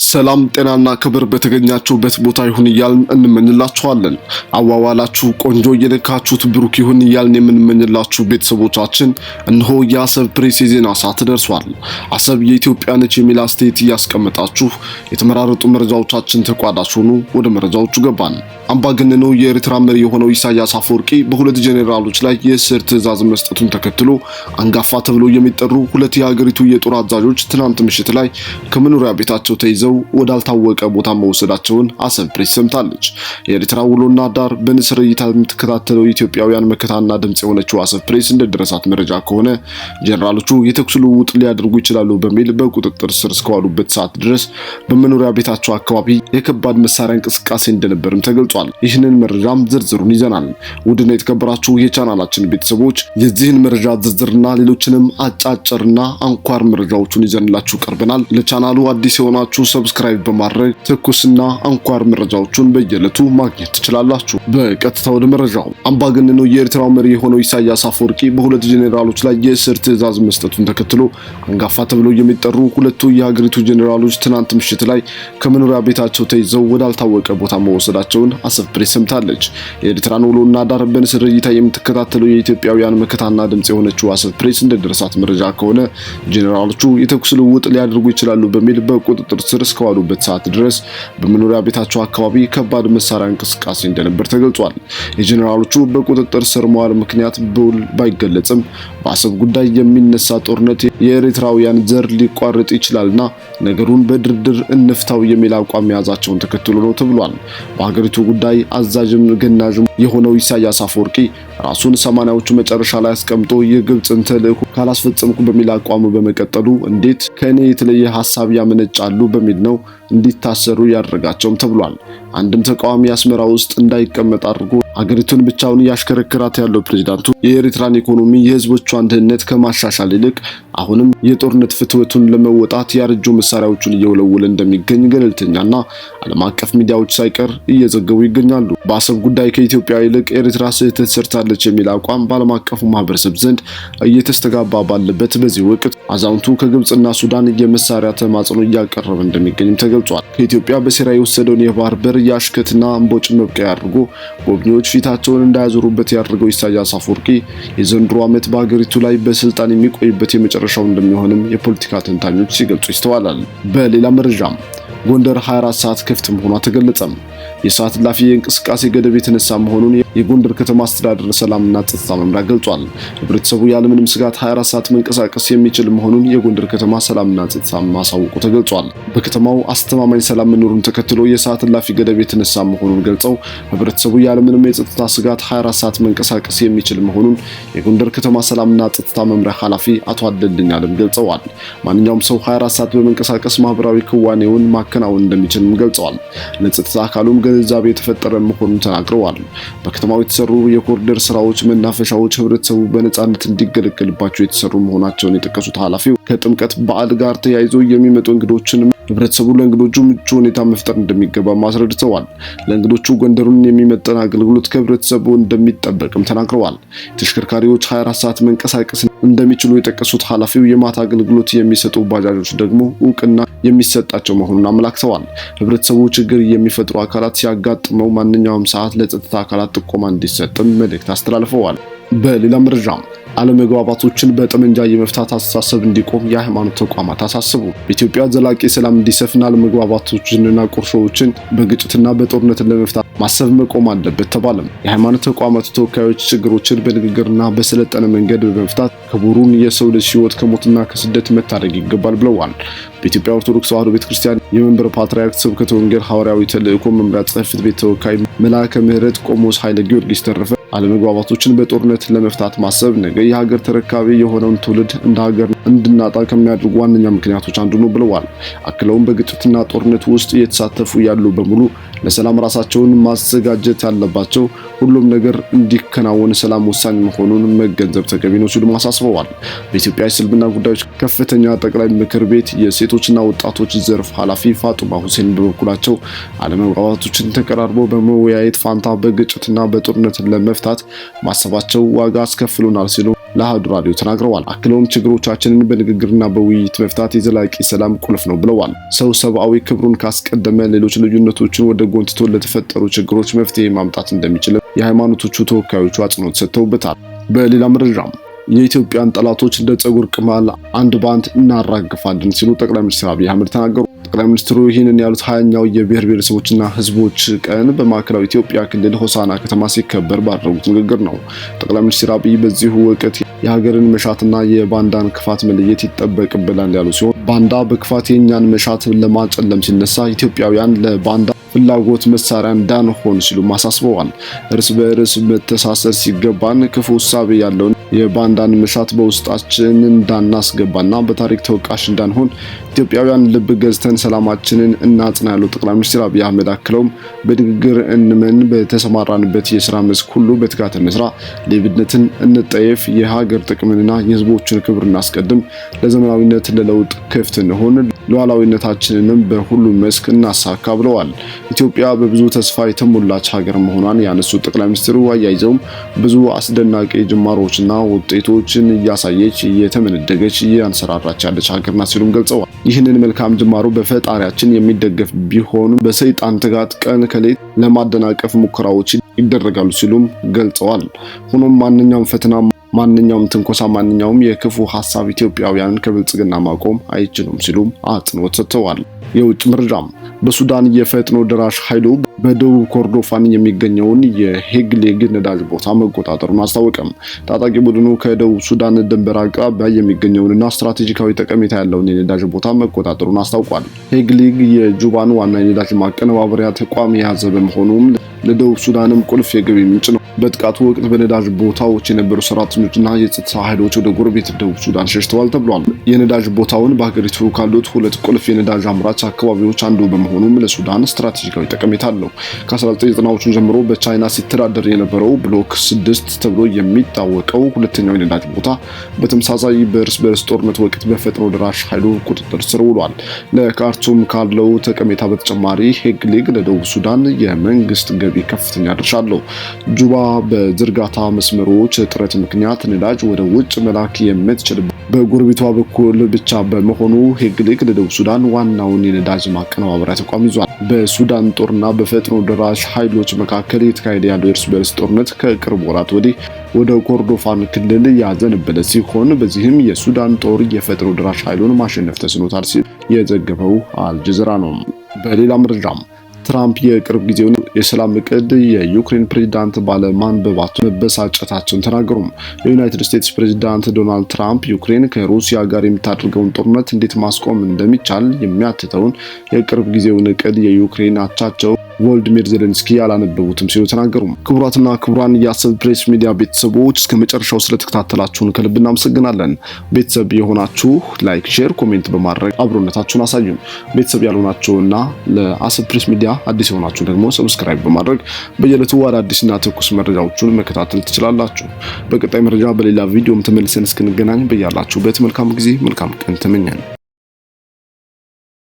ሰላም ጤናና ክብር በተገኛችሁበት ቦታ ይሁን እያልን እንመኝላችኋለን። አዋዋላችሁ ቆንጆ እየነካችሁት ብሩክ ይሁን እያልን የምንመኝላችሁ ቤተሰቦቻችን እነሆ የአሰብ ፕሬስ የዜና ሰዓት ደርሷል። አሰብ የኢትዮጵያ ነች የሚል አስተያየት እያስቀመጣችሁ የተመራረጡ መረጃዎቻችን ተቋዳሽ ሆኑ። ወደ መረጃዎቹ ገባን። አምባገነኑ የኤርትራ መሪ የሆነው ኢሳያስ አፈወርቂ በሁለት ጄኔራሎች ላይ የእስር ትዕዛዝ መስጠቱን ተከትሎ አንጋፋ ተብሎ የሚጠሩ ሁለት የሀገሪቱ የጦር አዛዦች ትናንት ምሽት ላይ ከመኖሪያ ቤታቸው ተይዘው ወዳልታወቀ ቦታ መወሰዳቸውን አሰብ ፕሬስ ሰምታለች። የኤርትራ ውሎና ዳር በንስር እይታ የምትከታተለው ኢትዮጵያውያን መከታና ድምጽ የሆነችው አሰብ ፕሬስ እንደደረሳት መረጃ ከሆነ ጄኔራሎቹ የተኩስ ልውውጥ ሊያደርጉ ይችላሉ በሚል በቁጥጥር ስር እስከዋሉበት ሰዓት ድረስ በመኖሪያ ቤታቸው አካባቢ የከባድ መሳሪያ እንቅስቃሴ እንደነበርም ተገልጿል። ይህንን መረጃም ዝርዝሩን ይዘናል። ውድና የተከበራችሁ የቻናላችን ቤተሰቦች የዚህን መረጃ ዝርዝርና ሌሎችንም አጫጭርና አንኳር መረጃዎችን ይዘንላችሁ ቀርበናል። ለቻናሉ አዲስ የሆናችሁ ሰብስክራይብ በማድረግ ትኩስና አንኳር መረጃዎችን በየዕለቱ ማግኘት ትችላላችሁ። በቀጥታ ወደ መረጃው። አምባገነኑ የኤርትራው መሪ የሆነው ኢሳያስ አፈወርቂ በሁለት ጄኔራሎች ላይ የእስር ትዕዛዝ መስጠቱን ተከትሎ አንጋፋ ተብለው የሚጠሩ ሁለቱ የሀገሪቱ ጄኔራሎች ትናንት ምሽት ላይ ከመኖሪያ ቤታቸው ተይዘው ወዳልታወቀ ቦታ መወሰዳቸውን አሰብ ፕሬስ ሰምታለች። የኤርትራን ውሎና ዳር በንስር እይታ የምትከታተለው የኢትዮጵያውያን መከታና ድምጽ የሆነችው አሰብ ፕሬስ እንደደረሳት መረጃ ከሆነ ጄኔራሎቹ የተኩስ ልውውጥ ሊያደርጉ ይችላሉ በሚል በቁጥጥር ስር እስከዋሉበት ሰዓት ድረስ በመኖሪያ ቤታቸው አካባቢ ከባድ መሳሪያ እንቅስቃሴ እንደነበር ተገልጿል። የጄኔራሎቹ በቁጥጥር ስር መዋል ምክንያት በውል ባይገለጽም በአሰብ ጉዳይ የሚነሳ ጦርነት የኤርትራውያን ዘር ሊቋረጥ ይችላልና ነገሩን በድርድር እንፍታው የሚል አቋም መያዛቸውን ተከትሎ ነው ተብሏል። በሀገሪቱ ጉዳይ አዛዥም ገናዥም የሆነው ኢሳያስ አፈወርቂ ራሱን ሰማንያዎቹ መጨረሻ ላይ አስቀምጦ የግብጽን ተልዕኮ ካላስፈጸምኩ በሚል አቋሙ በመቀጠሉ እንዴት ከኔ የተለየ ሐሳብ ያመነጫሉ በሚል ነው እንዲታሰሩ ያደረጋቸውም ተብሏል። አንድም ተቃዋሚ አስመራ ውስጥ እንዳይቀመጥ አድርጎ አገሪቱን ብቻውን ያሽከረክራት ያለው ፕሬዝዳንቱ የኤርትራን ኢኮኖሚ የህዝቦቿን ደህንነት ከማሻሻል ይልቅ አሁንም የጦርነት ፍትወቱን ለመወጣት ያረጁ መሳሪያዎችን እየወለወለ እንደሚገኝ ገለልተኛና ዓለም አቀፍ ሚዲያዎች ሳይቀር እየዘገቡ ይገኛሉ። በአሰብ ጉዳይ ከኢትዮጵያ ይልቅ ኤርትራ ስህተት ሰርታለች የሚል አቋም በዓለም አቀፉ ማህበረሰብ ዘንድ እየተስተጋባ ባለበት በዚህ ወቅት አዛውንቱ ከግብጽና ሱዳን የመሳሪያ ተማጽኖ እያቀረበ እንደሚገኝም ተገልጿል። ከኢትዮጵያ በሴራ የወሰደውን የባህር በር የአሽከትና እምቦጭ መብቀያ አድርጎ ጎብኚዎች ፊታቸውን እንዳያዞሩበት ያደረገው ኢሳያስ አፈወርቂ የዘንድሮ ዓመት በአገሪቱ ላይ በስልጣን የሚቆይበት የመጨረሻው እንደሚሆንም የፖለቲካ ተንታኞች ሲገልጹ ይስተዋላል። በሌላ መረጃም ጎንደር 24 ሰዓት ክፍት መሆኗ ተገለጸም። የሰዓት እላፊ የእንቅስቃሴ ገደብ የተነሳ መሆኑን የጎንደር ከተማ አስተዳደር ሰላምና ጸጥታ መምሪያ ገልጿል። ህብረተሰቡ ያለምንም ስጋት 24 ሰዓት መንቀሳቀስ የሚችል መሆኑን የጎንደር ከተማ ሰላምና ጸጥታ ማሳወቁ ተገልጿል። በከተማው አስተማማኝ ሰላም መኖሩን ተከትሎ የሰዓት እላፊ ገደብ የተነሳ መሆኑን ገልጸው ህብረተሰቡ ያለምንም የጸጥታ ስጋት 24 ሰዓት መንቀሳቀስ የሚችል መሆኑን የጎንደር ከተማ ሰላምና ጸጥታ መምሪያ ኃላፊ አቶ አደልኝ አለም ገልጸዋል። ማንኛውም ሰው 24 ሰዓት በመንቀሳቀስ ማህበራዊ ክዋኔውን ማከናወን እንደሚችልም ገልጸዋል። ለጸጥታ አካሉም ግንዛቤ የተፈጠረ መሆኑን ተናግረዋል። በከተማው የተሰሩ የኮሪደር ስራዎች መናፈሻዎች ህብረተሰቡ በነጻነት እንዲገለገልባቸው የተሰሩ መሆናቸውን የጠቀሱት ኃላፊው ከጥምቀት በዓል ጋር ተያይዞ የሚመጡ እንግዶችን ህብረተሰቡ ለእንግዶቹ ምቹ ሁኔታ መፍጠር እንደሚገባ አስረድተዋል። ለእንግዶቹ ጎንደሩን የሚመጥን አገልግሎት ከህብረተሰቡ እንደሚጠበቅም ተናግረዋል። ተሽከርካሪዎች 24 ሰዓት መንቀሳቀስ እንደሚችሉ የጠቀሱት ኃላፊው የማታ አገልግሎት የሚሰጡ ባጃጆች ደግሞ እውቅና የሚሰጣቸው መሆኑን አመላክተዋል። ህብረተሰቡ ችግር የሚፈጥሩ አካላት ሲያጋጥመው ማንኛውም ሰዓት ለጸጥታ አካላት ጥቆማ እንዲሰጥም መልእክት አስተላልፈዋል። በሌላ መረጃም አለመግባባቶችን በጠመንጃ የመፍታት አስተሳሰብ እንዲቆም የሃይማኖት ተቋማት አሳሰቡ። በኢትዮጵያ ዘላቂ ሰላም እንዲሰፍን አለመግባባቶችንና ቁርሾችን በግጭትና በጦርነት ለመፍታት ማሰብ መቆም አለበት ተባለም። የሃይማኖት ተቋማት ተወካዮች ችግሮችን በንግግርና በሰለጠነ መንገድ በመፍታት ክቡሩን የሰው ልጅ ህይወት ከሞትና ከስደት መታደግ ይገባል ብለዋል። በኢትዮጵያ ኦርቶዶክስ ተዋሕዶ ቤተክርስቲያን የመንበረ ፓትርያርክ ስብከተ ወንጌል ሐዋርያዊ ተልእኮ መምሪያ ጽሕፈት ቤት ተወካይ መልአከ ምሕረት ቆሞስ ኃይለ ጊዮርጊስ ተረፈ አለመግባባቶችን በጦርነት ለመፍታት ማሰብ ነገ የሀገር ተረካቢ የሆነውን ትውልድ እንደ ሀገር እንድናጣ ከሚያደርጉ ዋነኛ ምክንያቶች አንዱ ነው ብለዋል። አክለውም በግጭትና ጦርነት ውስጥ እየተሳተፉ ያሉ በሙሉ ለሰላም ራሳቸውን ማዘጋጀት ያለባቸው፣ ሁሉም ነገር እንዲከናወን ሰላም ወሳኝ መሆኑን መገንዘብ ተገቢ ነው ሲሉ አሳስበዋል። በኢትዮጵያ የእስልምና ጉዳዮች ከፍተኛ ጠቅላይ ምክር ቤት የሴቶችና ወጣቶች ዘርፍ ኃላፊ ፋጡማ ሁሴን በበኩላቸው አለመግባባቶችን ተቀራርቦ በመወያየት ፋንታ በግጭትና በጦርነት ለመፍታት ለመፍታት ማሰባቸው ዋጋ አስከፍሎናል ሲሉ ለአሃዱ ራዲዮ ተናግረዋል። አክለውም ችግሮቻችንን በንግግርና በውይይት መፍታት የዘላቂ ሰላም ቁልፍ ነው ብለዋል። ሰው ሰብአዊ ክብሩን ካስቀደመ ሌሎች ልዩነቶችን ወደ ጎን ትቶ ለተፈጠሩ ችግሮች መፍትሄ ማምጣት እንደሚችል የሃይማኖቶቹ ተወካዮቹ አጽንኦት ሰጥተውበታል። በሌላ መረጃም የኢትዮጵያን ጠላቶች እንደ ጸጉር ቅማል አንድ ባንድ እናራግፋለን ሲሉ ጠቅላይ ሚኒስትር አብይ አህመድ ተናገሩ። ጠቅላይ ሚኒስትሩ ይህንን ያሉት 20ኛው የብሔር ብሔረሰቦችና ሕዝቦች ቀን በማዕከላዊ ኢትዮጵያ ክልል ሆሳና ከተማ ሲከበር ባደረጉት ንግግር ነው። ጠቅላይ ሚኒስትር አብይ በዚሁ ወቅት የሀገርን መሻትና የባንዳን ክፋት መለየት ይጠበቅብናል ያሉ ሲሆን ባንዳ በክፋት የኛን መሻት ለማጨለም ሲነሳ ኢትዮጵያውያን ለባንዳ ፍላጎት መሳሪያ እንዳንሆን ሲሉ አሳስበዋል። እርስ በእርስ መተሳሰር ሲገባን ክፉ እሳቤ ያለውን የባንዳን መሻት በውስጣችን እንዳናስገባና በታሪክ ተወቃሽ እንዳንሆን ኢትዮጵያውያን ልብ ገዝተን ሰላማችንን እናጽና ያሉ ጠቅላይ ሚኒስትር አብይ አህመድ አክለውም በንግግር እንመን፣ በተሰማራንበት የስራ መስክ ሁሉ በትጋት እንስራ፣ ሌብነትን እንጠየፍ፣ የሀገር ጥቅምንና የህዝቦችን ክብር እናስቀድም፣ ለዘመናዊነት ለለውጥ ክፍት እንሆን፣ ሉዓላዊነታችንንም በሁሉም መስክ እናሳካ ብለዋል። ኢትዮጵያ በብዙ ተስፋ የተሞላች ሀገር መሆኗን ያነሱት ጠቅላይ ሚኒስትሩ አያይዘውም ብዙ አስደናቂ ጅማሮችና ውጤቶችን እያሳየች እየተመነደገች እያንሰራራች ያለች ሀገር ናት ሲሉም ገልጸዋል። ይህንን መልካም ጅማሮ በፈጣሪያችን የሚደገፍ ቢሆን በሰይጣን ትጋት ቀን ከሌት ለማደናቀፍ ሙከራዎች ይደረጋሉ ሲሉም ገልጸዋል። ሆኖም ማንኛውም ፈተና፣ ማንኛውም ትንኮሳ፣ ማንኛውም የክፉ ሐሳብ ኢትዮጵያውያንን ከብልጽግና ማቆም አይችሉም ሲሉም አጽንኦት ሰጥተዋል። የውጭ መረጃም በሱዳን የፈጥኖ ደራሽ ኃይሉ በደቡብ ኮርዶፋን የሚገኘውን የሄግሌግ ነዳጅ ቦታ መቆጣጠሩን አስታወቀም። ታጣቂ ቡድኑ ከደቡብ ሱዳን ድንበር አቅራቢያ የሚገኘውንና ስትራቴጂካዊ ጠቀሜታ ያለውን የነዳጅ ቦታ መቆጣጠሩን አስታውቋል። ሄግሌግ የጁባን ዋና የነዳጅ ማቀነባበሪያ ተቋም የያዘ በመሆኑም ለደቡብ ሱዳንም ቁልፍ የገቢ ምንጭ ነው። በጥቃቱ ወቅት በነዳጅ ቦታዎች የነበሩ ሰራተኞችና የጸጥታ ኃይሎች ወደ ጎረቤት ደቡብ ሱዳን ሸሽተዋል ተብሏል። የነዳጅ ቦታውን በሀገሪቱ ካሉት ሁለት ቁልፍ የነዳጅ አምራች አካባቢዎች አንዱ በመሆኑም ለሱዳን ስትራቴጂካዊ ጠቀሜታ አለው። ከ1990ዎቹ ጀምሮ በቻይና ሲተዳደር የነበረው ብሎክ 6 ተብሎ የሚታወቀው ሁለተኛው የነዳጅ ቦታ በተመሳሳይ በእርስ በርስ ጦርነት ወቅት በፈጥኖ ደራሽ ኃይሉ ቁጥጥር ስር ውሏል። ለካርቱም ካለው ጠቀሜታ በተጨማሪ ሄግሌግ ለደቡብ ሱዳን የመንግስት ገቢ ከፍተኛ ድርሻ አለው። ጁባ በዝርጋታ መስመሮች እጥረት ምክንያት ነዳጅ ወደ ውጭ መላክ የምትችል በጎረቤቷ በኩል ብቻ በመሆኑ ሄግሌግ ለደቡብ ሱዳን ዋናውን የነዳጅ ማቀነባበሪያ ተቋም ይዟል። በሱዳን ጦርና በፈጥኖ ደራሽ ኃይሎች መካከል የተካሄደ ያለው የእርስ በርስ ጦርነት ከቅርብ ወራት ወዲህ ወደ ኮርዶፋን ክልል ያዘነበለ ሲሆን በዚህም የሱዳን ጦር የፈጥኖ ደራሽ ኃይሉን ማሸነፍ ተስኖታል ሲል የዘገበው አልጀዚራ ነው። በሌላ መረጃም ትራምፕ የቅርብ ጊዜውን የሰላም እቅድ የዩክሬን ፕሬዝዳንት ባለማንበባቸው መበሳጨታቸውን ተናገሩ። የዩናይትድ ስቴትስ ፕሬዝዳንት ዶናልድ ትራምፕ ዩክሬን ከሩሲያ ጋር የምታደርገውን ጦርነት እንዴት ማስቆም እንደሚቻል የሚያትተውን የቅርብ ጊዜውን እቅድ የዩክሬን አቻቸው ቮሎዲሚር ዜሌንስኪ ያላነበቡትም ሲሉ ተናገሩ። ክቡራትና ክቡራን የአሰብ ፕሬስ ሚዲያ ቤተሰቦች እስከ መጨረሻው ስለተከታተላችሁን ከልብ እናመሰግናለን። ቤተሰብ የሆናችሁ ላይክ፣ ሼር፣ ኮሜንት በማድረግ አብሮነታችሁን አሳዩን። ቤተሰብ ያልሆናችሁና ለአሰብ ፕሬስ ሚዲያ አዲስ የሆናችሁ ደግሞ ሰብስክራይብ በማድረግ በየዕለቱ አዳዲስና ትኩስ መረጃዎችን መከታተል ትችላላችሁ። በቀጣይ መረጃ በሌላ ቪዲዮም ተመልሰን እስክንገናኝ በያላችሁበት መልካም ጊዜ መልካም ቀን ተመኘን።